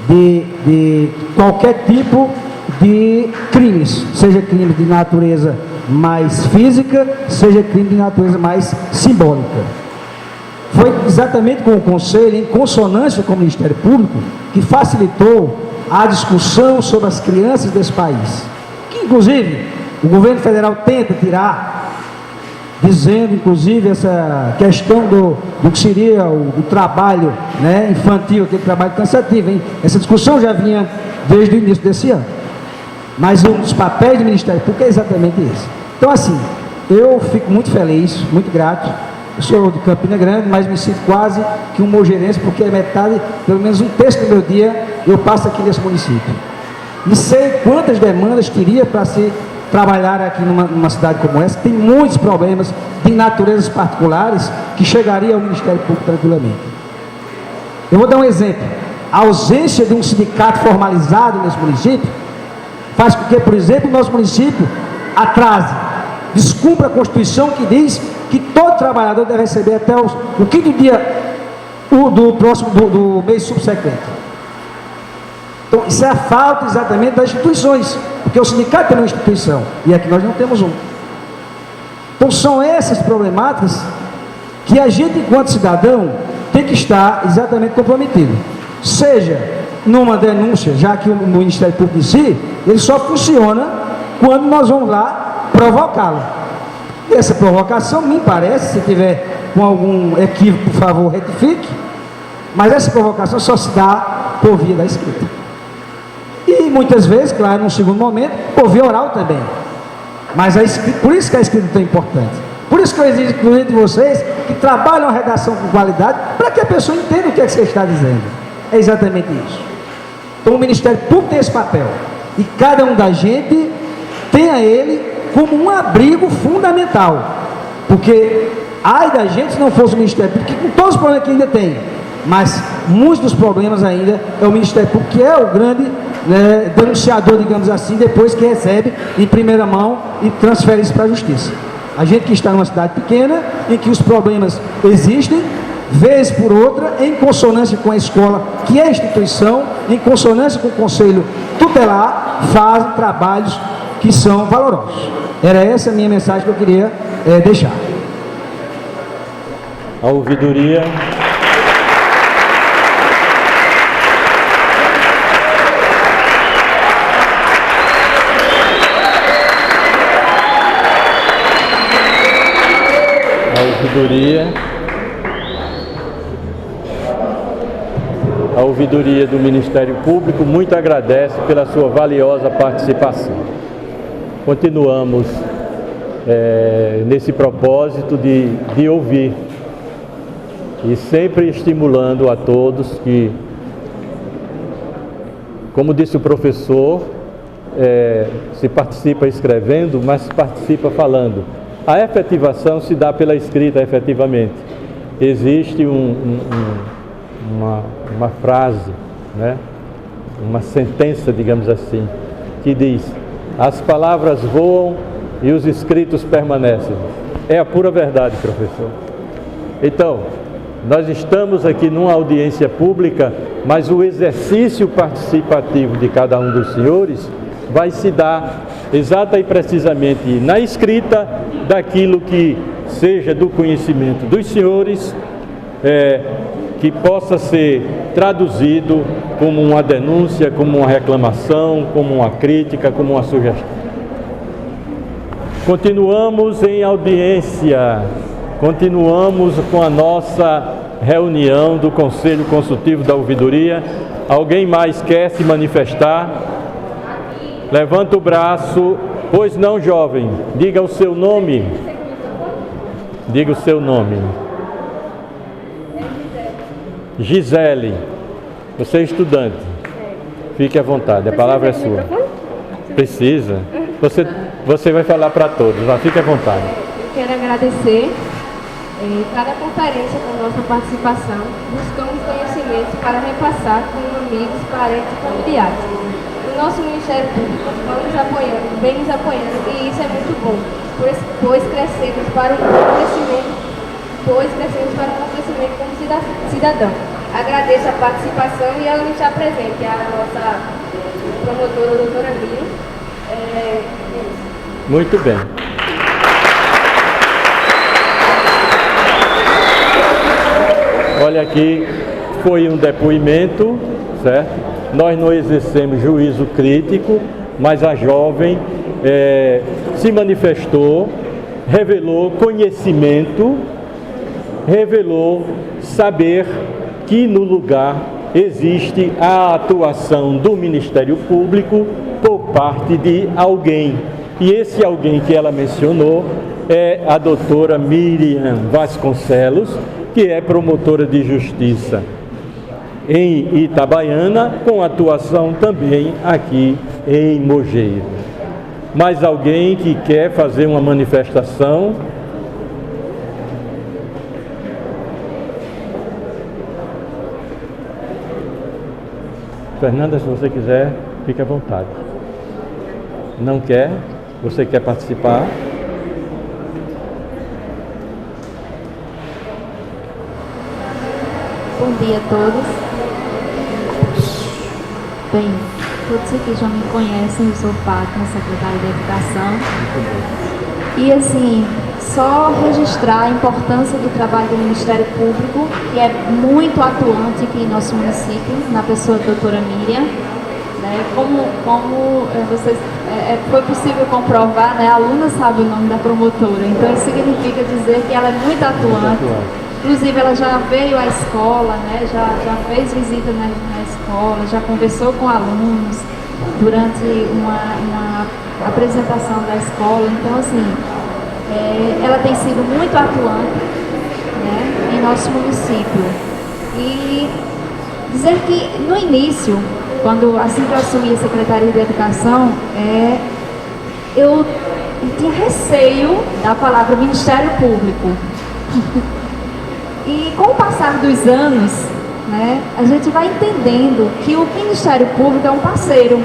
de qualquer tipo de crimes, seja crime de natureza mais física, seja crime de natureza mais simbólica. Foi exatamente com o Conselho, em consonância com o Ministério Público, que facilitou a discussão sobre as crianças desse país, que inclusive o governo federal tenta tirar, dizendo inclusive essa questão do que seria o trabalho, né, infantil, aquele trabalho cansativo, hein? Essa discussão já vinha desde o início desse ano, mas um dos papéis do Ministério Público é exatamente esse. Então, assim, eu fico muito feliz, muito grato. Eu sou de Campina Grande, mas me sinto quase que um mogerense, porque é metade, pelo menos um terço do meu dia, eu passo aqui nesse município. E sei quantas demandas teria para se trabalhar aqui numa cidade como essa. Tem muitos problemas de naturezas particulares que chegaria ao Ministério Público tranquilamente. Eu vou dar um exemplo. A ausência de um sindicato formalizado nesse município faz com que, por exemplo, o nosso município atrase, descumpra a Constituição que diz que todo trabalhador deve receber até o quinto dia do mês subsequente. Então, isso é a falta exatamente das instituições, porque o sindicato tem uma instituição, e aqui nós não temos um. Então, são essas problemáticas que a gente, enquanto cidadão, tem que estar exatamente comprometido. Seja numa denúncia, já que o Ministério Público em si, ele só funciona quando nós vamos lá provocá-lo. E essa provocação, me parece, se tiver com algum equívoco, por favor, retifique, mas essa provocação só se dá por via da escrita. E muitas vezes, claro, num segundo momento, por via oral também. Mas a escrita, por isso que a escrita é tão importante. Por isso que eu exijo, inclusive, de vocês que trabalham a redação com qualidade, para que a pessoa entenda o que é que você está dizendo. É exatamente isso. Então o Ministério Público tem esse papel. E cada um da gente tem a ele como um abrigo fundamental. Porque ai da gente se não fosse o Ministério Público, que com todos os problemas que ainda tem, mas muitos dos problemas ainda é o Ministério Público, que é o grande denunciador, digamos assim, depois que recebe em primeira mão e transfere isso para a Justiça. A gente que está numa cidade pequena, em que os problemas existem, vez por outra, em consonância com a escola, que é a instituição, em consonância com o Conselho Tutelar, fazem trabalhos que são valorosos. Era essa a minha mensagem que eu queria deixar. A ouvidoria. A ouvidoria do Ministério Público muito agradece pela sua valiosa participação. Continuamos nesse propósito de ouvir e sempre estimulando a todos que, como disse o professor, se participa escrevendo, mas se participa falando. A efetivação se dá pela escrita, efetivamente. Existe uma frase, né? Uma sentença, digamos assim, que diz: as palavras voam e os escritos permanecem. É a pura verdade, professor. Então, nós estamos aqui numa audiência pública, mas o exercício participativo de cada um dos senhores vai se dar exata e precisamente na escrita daquilo que seja do conhecimento dos senhores, que possa ser traduzido como uma denúncia, como uma reclamação, como uma crítica, como uma sugestão. Continuamos em audiência, continuamos com a nossa reunião do Conselho Consultivo da Ouvidoria. Alguém mais quer se manifestar? Levanta o braço. Pois não, jovem, diga o seu nome. Diga o seu nome. Gisele, você é estudante. Fique à vontade, a palavra é sua. Precisa. Você vai falar para todos, mas fique à vontade. Eu quero agradecer cada conferência com nossa participação. Buscamos conhecimentos para repassar com amigos, parentes e familiares. O nosso Ministério Público vamos apoiando, vem nos apoiando, e isso é muito bom, pois crescemos para um crescimento como cidadão. Agradeço a participação e ela nos apresente a nossa promotora, a doutora Miriam. Muito bem. Olha aqui, foi um depoimento, certo? Nós não exercemos juízo crítico, mas a jovem se manifestou, revelou conhecimento, revelou saber que no lugar existe a atuação do Ministério Público por parte de alguém. E esse alguém que ela mencionou é a doutora Miriam Vasconcelos, que é promotora de justiça em Itabaiana, com atuação também aqui em Mogeiro. Mais alguém que quer fazer uma manifestação? Fernanda, se você quiser, fique à vontade. Não quer? Você quer participar? Bom dia a todos. Bem, todos aqui já me conhecem, eu sou Fátima, secretária de Educação. E assim, só registrar a importância do trabalho do Ministério Público, que é muito atuante aqui em nosso município, na pessoa da doutora Miriam. Né? Como vocês, foi possível comprovar, né? A aluna sabe o nome da promotora, então isso significa dizer que ela é muito atuante. Inclusive ela já veio à escola, né? já fez visita na escola, já conversou com alunos durante uma apresentação da escola. Então assim, ela tem sido muito atuante, né, em nosso município. E dizer que no início, assim que eu assumi a Secretaria de Educação, eu tinha receio da palavra Ministério Público. E com o passar dos anos, né, a gente vai entendendo que o Ministério Público é um parceiro,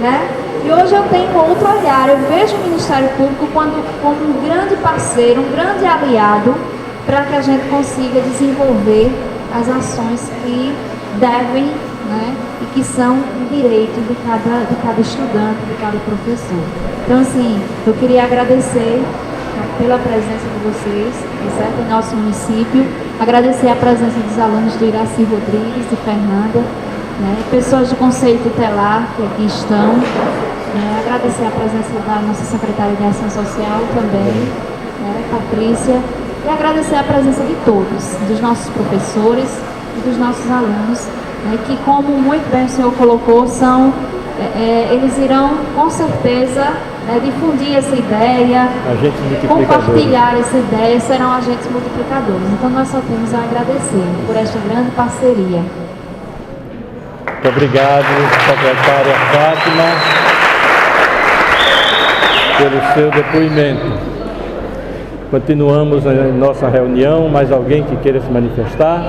né? E hoje eu tenho outro olhar, eu vejo o Ministério Público como um grande parceiro, um grande aliado, para que a gente consiga desenvolver as ações que devem, né, e que são um direito de cada estudante, de cada professor. Então assim, eu queria agradecer pela presença de vocês, certo? Em nosso município, agradecer a presença dos alunos do Iraci Rodrigues e Fernanda, né? Pessoas do Conselho Tutelar que aqui estão, né? Agradecer a presença da nossa secretária de Ação Social também, né? Patrícia, e agradecer a presença de todos, dos nossos professores e dos nossos alunos, né? Que, como muito bem o senhor colocou, eles irão com certeza, né, difundir essa ideia, compartilhar essa ideia, serão agentes multiplicadores. Então nós só temos a agradecer por esta grande parceria. Muito obrigado, secretária Fátima, pelo seu depoimento. Continuamos a nossa reunião. Mais alguém que queira se manifestar?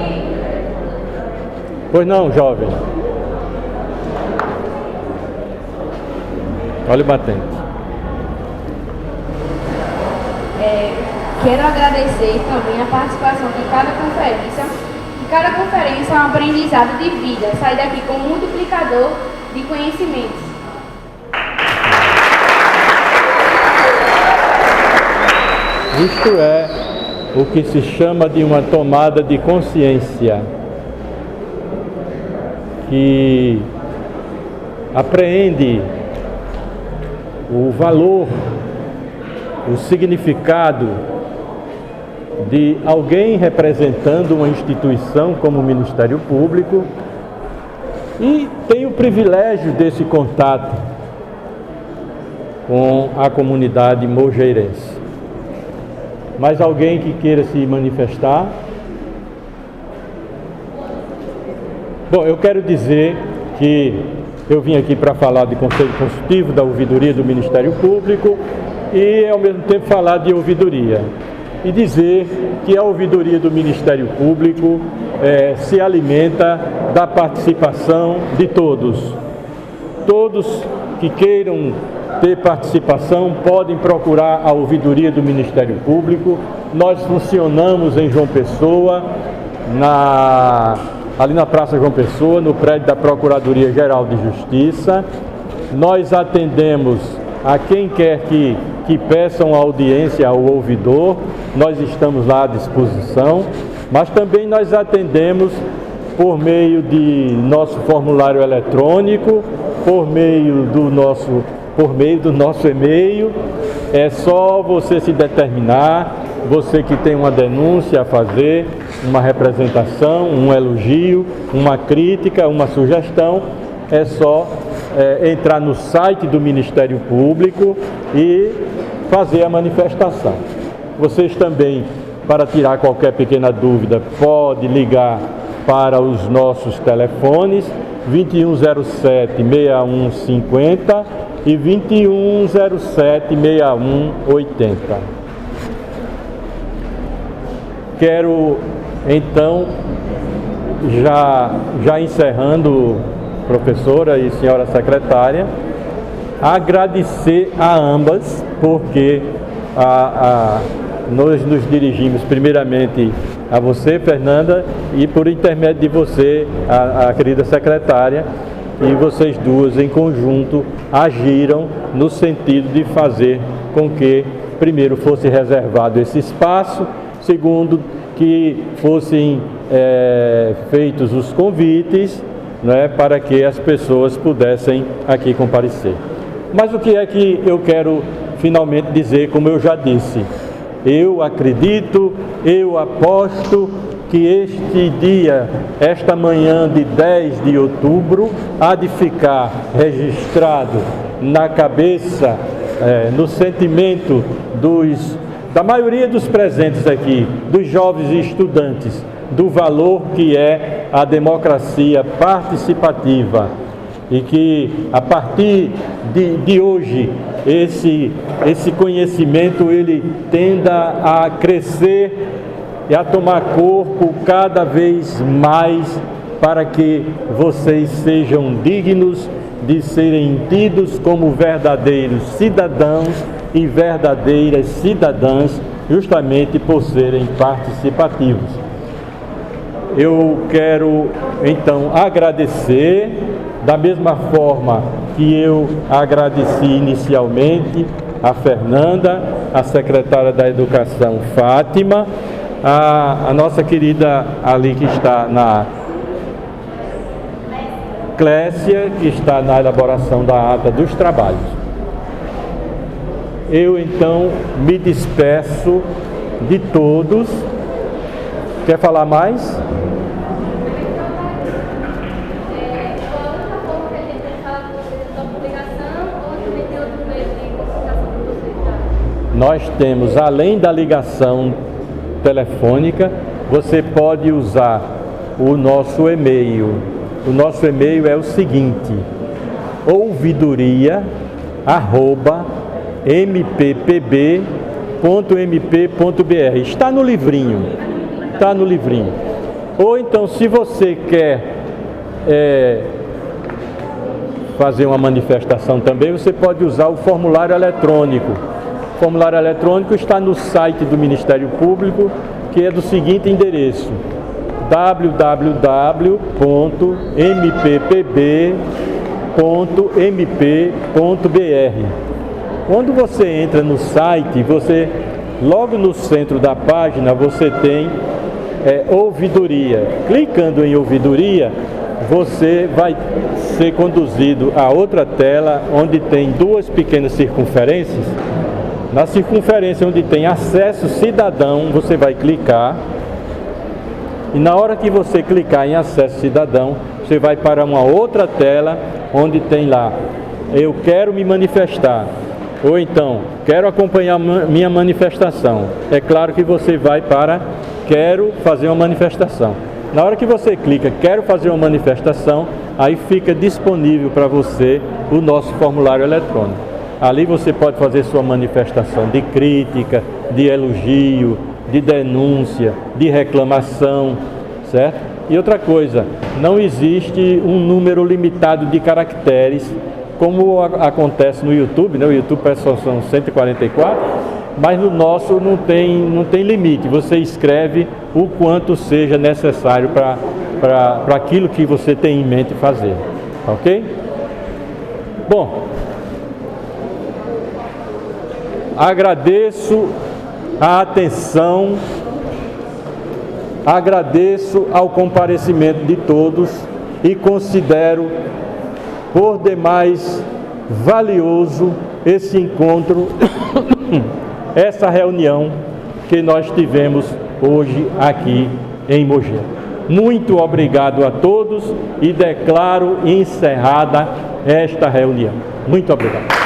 Pois não, jovem. Olha o batente. Quero agradecer também a participação de cada conferência. Cada conferência é um aprendizado de vida. Sair daqui com um multiplicador de conhecimentos. Isto é o que se chama de uma tomada de consciência, que apreende o valor, o significado de alguém representando uma instituição como o Ministério Público e tem o privilégio desse contato com a comunidade mojeirense. Mais alguém que queira se manifestar? Bom, eu quero dizer que eu vim aqui para falar de Conselho Consultivo, da ouvidoria do Ministério Público e, ao mesmo tempo, falar de ouvidoria. E dizer que a ouvidoria do Ministério Público se alimenta da participação de todos. Todos que queiram ter participação podem procurar a ouvidoria do Ministério Público. Nós funcionamos em João Pessoa, ali na Praça João Pessoa, no prédio da Procuradoria-Geral de Justiça. Nós atendemos a quem quer que peça uma audiência ao ouvidor, nós estamos lá à disposição, mas também nós atendemos por meio de nosso formulário eletrônico, por meio do nosso e-mail. É só você se determinar, você que tem uma denúncia a fazer, uma representação, um elogio, uma crítica, uma sugestão, é só entrar no site do Ministério Público e fazer a manifestação. Vocês também, para tirar qualquer pequena dúvida, pode ligar para os nossos telefones 2107-6150 e 2107-6180. Quero, então, já encerrando, professora e senhora secretária, agradecer a ambas, porque nós nos dirigimos primeiramente a você, Fernanda, e por intermédio de você, a querida secretária, e vocês duas em conjunto agiram no sentido de fazer com que, primeiro, fosse reservado esse espaço, segundo, que fossem feitos os convites, né, para que as pessoas pudessem aqui comparecer. Mas o que é que eu quero finalmente dizer, como eu já disse? Eu acredito, eu aposto que este dia, esta manhã de 10 de outubro, há de ficar registrado na cabeça, no sentimento da maioria dos presentes aqui, dos jovens e estudantes, do valor que é a democracia participativa, e que a partir de hoje esse conhecimento ele tenda a crescer e a tomar corpo cada vez mais, para que vocês sejam dignos de serem tidos como verdadeiros cidadãos e verdadeiras cidadãs, justamente por serem participativos. Eu quero então agradecer, da mesma forma que eu agradeci inicialmente a Fernanda, a secretária da Educação Fátima, a nossa querida ali que está na Clécia, que está na elaboração da ata dos trabalhos. Eu então me despeço de todos. Quer falar mais? Nós temos, além da ligação telefônica, você pode usar o nosso e-mail. O nosso e-mail é o seguinte: ouvidoria@mppb.mp.br. Está no livrinho. Está no livrinho. Ou então, se você quer fazer uma manifestação também, você pode usar o formulário eletrônico. O formulário eletrônico está no site do Ministério Público, que é do seguinte endereço: www.mppb.mp.br. Quando você entra no site, logo no centro da página você tem ouvidoria. Clicando em ouvidoria, você vai ser conduzido a outra tela onde tem duas pequenas circunferências. Na circunferência onde tem acesso cidadão, você vai clicar, e na hora que você clicar em acesso cidadão, você vai para uma outra tela onde tem lá: eu quero me manifestar, ou então quero acompanhar minha manifestação. É claro que você vai para quero fazer uma manifestação. Na hora que você clica quero fazer uma manifestação, aí fica disponível para você o nosso formulário eletrônico. Ali você pode fazer sua manifestação de crítica, de elogio, de denúncia, de reclamação, certo? E outra coisa, não existe um número limitado de caracteres, como acontece no YouTube, né? O YouTube são 144, mas no nosso não tem limite. Você escreve o quanto seja necessário para aquilo que você tem em mente fazer, ok? Bom, agradeço a atenção, agradeço ao comparecimento de todos e considero por demais valioso esse encontro, essa reunião que nós tivemos hoje aqui em Mogi. Muito obrigado a todos e declaro encerrada esta reunião. Muito obrigado.